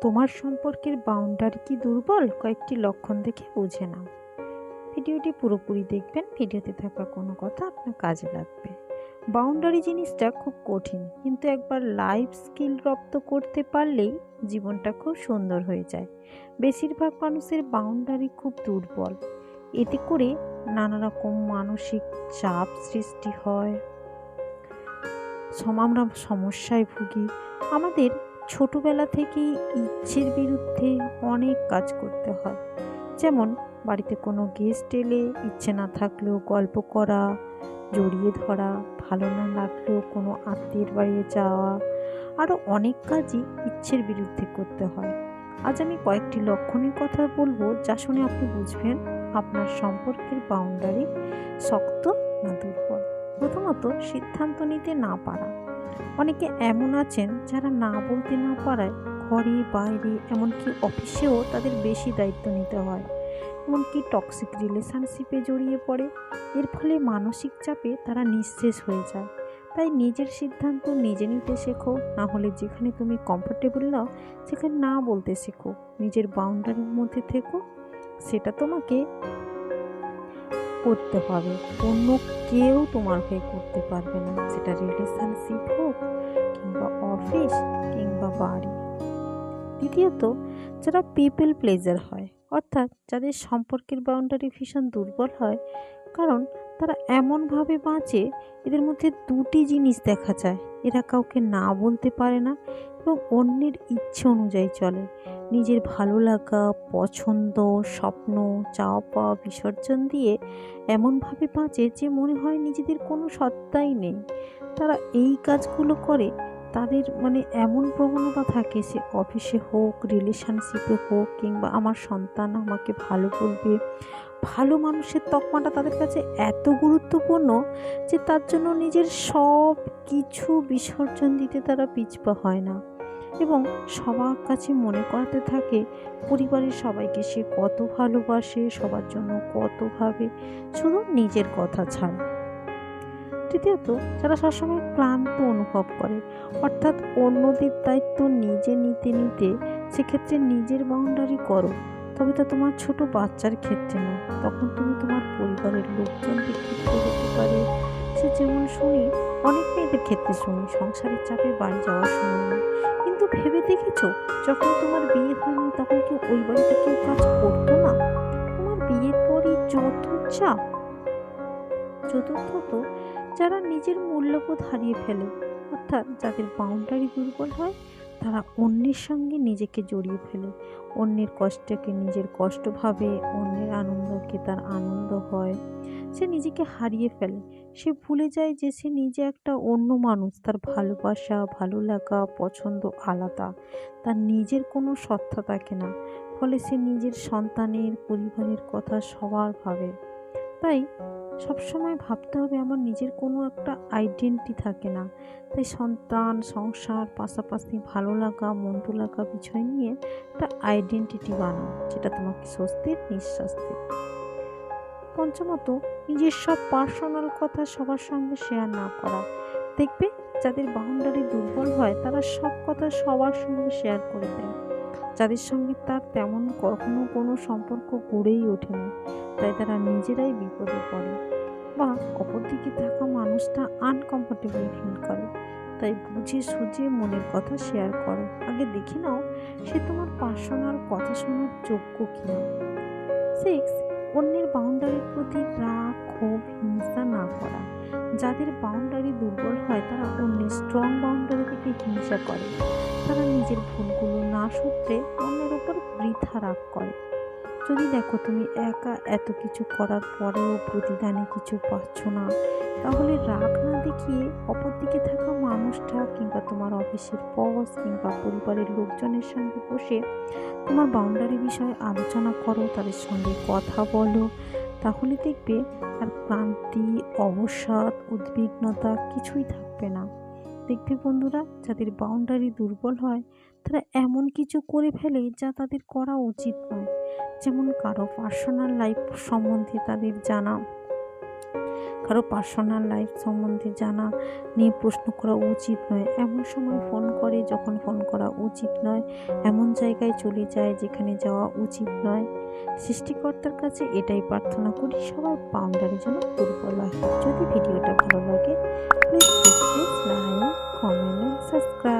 তোমার সম্পর্কের বাউন্ডারি কি দুর্বল? কয়েকটি লক্ষণ দেখে বুঝে নাও। ভিডিওটি পুরোপুরি দেখবেন, ভিডিওতে থাকা কোনো কথা আপনার কাজে লাগবে। বাউন্ডারি জিনিসটা খুব কঠিন, কিন্তু একবার লাইফ স্কিল রপ্ত করতে পারলেই জীবনটা খুব সুন্দর হয়ে যায়। বেশিরভাগ মানুষের বাউন্ডারি খুব দুর্বল, এতে করে নানা রকম মানসিক চাপ সৃষ্টি হয়, আমরা সমস্যায় ভুগি। আমাদের ছোটবেলা থেকেই ইচ্ছের বিরুদ্ধে অনেক কাজ করতে হয়, যেমন বাড়িতে কোনো গেস্ট এলে ইচ্ছে না থাকলেও গল্প করা, জড়িয়ে ধরা, ভালো না লাগলেও কোনো আত্মীয়ের বাড়ি যাওয়া, আরও অনেক কাজই ইচ্ছের বিরুদ্ধে করতে হয়। আজ আমি কয়েকটি লক্ষণের কথা বলবো, যা শুনে আপনি বুঝবেন আপনার সম্পর্কের বাউন্ডারি শক্ত না দুর্বল। প্রথমত, সিদ্ধান্ত নিতে না পারা। অনেকে এমন আছেন যারা না বলতে না পারায় ঘরে বাইরে এমনকি অফিসেও তাদের বেশি দায়িত্ব নিতে হয়, এমনকি টক্সিক রিলেশনশিপে জড়িয়ে পড়ে। এর ফলে মানসিক চাপে তারা নিঃশেষ হয়ে যায়। তাই নিজের সিদ্ধান্ত নিজে নিতে শেখো, না হলে যেখানে তুমি কমফোর্টেবল নাও সেখানে না বলতে শেখো। নিজের বাউন্ডারির মধ্যে থেকো, সেটা তোমাকে করতে হবে। অন্য কেউ তোমার হয়ে করতে পারবে না, সেটা রিলেশনশিপ হোক কিংবা অফিস কিংবা বাড়ি। দ্বিতীয়ত, যারা পিপল প্লেজার হয়, অর্থাৎ যাদের সম্পর্কের বাউন্ডারি ভীষণ দুর্বল হয়, কারণ তারা এমনভাবে বাঁচে, এদের মধ্যে দুটি জিনিস দেখা যায়: এরা কাউকে না বলতে পারে না এবং অন্যের ইচ্ছে অনুযায়ী চলে। নিজের ভালো লাগা, পছন্দ, স্বপ্ন, চাওয়া পাওয়া বিসর্জন দিয়ে এমনভাবে বাঁচে যে মনে হয় নিজেদের কোনো সত্তাই নেই। তারা এই কাজগুলো করে, তাদের এমন প্রবণতা থাকে, সে অফিসে হোক, রিলেশনশিপে হোক, কিংবা আমার সন্তান আমাকে ভালো বলবে। ভালো মানুষের তকমাটা তাদের কাছে এত গুরুত্বপূর্ণ যে তার জন্য নিজের সব কিছু বিসর্জন দিতে তারা পিছপা হয় না, এবং সবার কাছে মনে করাতে থাকে পরিবারের সবাইকে সে কত ভালোবাসে, সবার জন্য কত ভাবে, শুধু নিজের কথা ছাড়া। তৃতীয়ত, যারা সবসময় ক্লান্ত অনুভব করে, অর্থাৎ অন্যদের দায়িত্ব নিজে নিতে নিতে সেক্ষেত্রে নিজের বাউন্ডারি করো, তবে তা তোমার ছোট বাচ্চার ক্ষেত্রে না, তখন তুমি তোমার পরিবারের লোকজনদের ক্ষেত্রে হতে পারে। সে যেমন শুনি, অনেক মেয়েদের ক্ষেত্রে শুনি সংসারের চাপে বাড়ি যাওয়ার সময় না। কিন্তু ভেবে দেখেছো, যখন তোমার বিয়ে হয়নি তখন কি ওই বাড়িতে কেউ কাজ করতো না? তোমার বিয়ের পরই যত চাপ। চতুর্থত, যারা নিজের মূল্যবোধ হারিয়ে ফেলে, অর্থাৎ যাদের বাউন্ডারি দুর্বল হয়, তারা অন্যের সঙ্গে নিজেকে জড়িয়ে ফেলে। অন্যের কষ্টকে নিজের কষ্ট ভাবে, অন্যের আনন্দকে তার আনন্দ হয়। সে নিজেকে হারিয়ে ফেলে। সে ভুলে যায় যে সে নিজে একটা অন্য মানুষ, তার ভালোবাসা, ভালো লাগা, পছন্দ আলাদা। তার নিজের কোনো সত্তা থাকে না। ফলে সে নিজের সন্তানের, পরিবারের কথা সবার ভাবে। তাই সবসময় ভাবতে হবে আমার নিজের কোনো একটা আইডেন্টি থাকে না। তাই সন্তান, সংসার, পাশাপাশি ভালো লাগা, মন্দ লাগা বিষয় নিয়ে একটা আইডেন্টিটি বানাও, যেটা তোমাকে স্বস্তির নিঃশ্বাস দেবে। পঞ্চমত, নিজের সব পার্সোনাল কথা সবার সঙ্গে শেয়ার না করা। দেখবে, যাদের বাউন্ডারি দুর্বল হয় তারা সব কথা সবার সঙ্গে শেয়ার করে দেয়, যাদের সঙ্গে তার তেমন কখনো কোনো সম্পর্ক গড়েই ওঠেনি। তাই তারা নিজেরাই বিপদে পড়ে, বা অপরদিকে থাকা মানুষটা আনকমফোর্টেবল ফিল করে। তাই বুঝে সুঝে মনের কথা শেয়ার করো। আগে দেখে নাও সে তোমার পার্সোনাল কথা শোনার যোগ্য কিনা। 6, অন্যের বাউন্ডারির প্রতি রাগ, ক্ষোভ, হিংসা না করা। যাদের বাউন্ডারি দুর্বল হয় তারা অন্যের স্ট্রং বাউন্ডারি থেকে হিংসা করে। তারা নিজের ভুলগুলো না শুধরে অন্যের ওপর বৃথা রাগ করে। যদি দেখো তুমি একা এত কিছু করার পরেও প্রতিদানে কিছু পাচ্ছ না, তাহলে রাগ না দেখিয়ে অপরদিকে থাকা মানুষটা কিংবা তোমার অফিসের বস কিংবা পরিবারের লোকজনের সঙ্গে বসে তোমার বাউন্ডারি বিষয়ে আলোচনা করো, তাদের সঙ্গে কথা বলো। তাহলে দেখবে আর ক্লান্তি, অবসাদ, উদ্বিগ্নতা কিছুই থাকবে না। দেখবে বন্ধুরা, যাদের বাউন্ডারি দুর্বল হয় তারা এমন কিছু করে ফেলে যা তাদের করা উচিত নয়। যেমন কারো পার্সোনাল লাইফ সম্বন্ধে তাদের জানা, কারো পার্সোনাল লাইফ সম্বন্ধে জানা নিয়ে প্রশ্ন করা উচিত নয়। এমন সময় ফোন করে যখন ফোন করা উচিত নয়, এমন জায়গায় চলে যায় যেখানে যাওয়া উচিত নয়। সৃষ্টিকর্তার কাছে এটাই প্রার্থনা করি, সবার বাউন্ডারি যেন দুর্বল হয়। যদি ভিডিওটা ভালো লাগে প্লিজ লাইক, কমেন্ট, সাবস্ক্রাইব।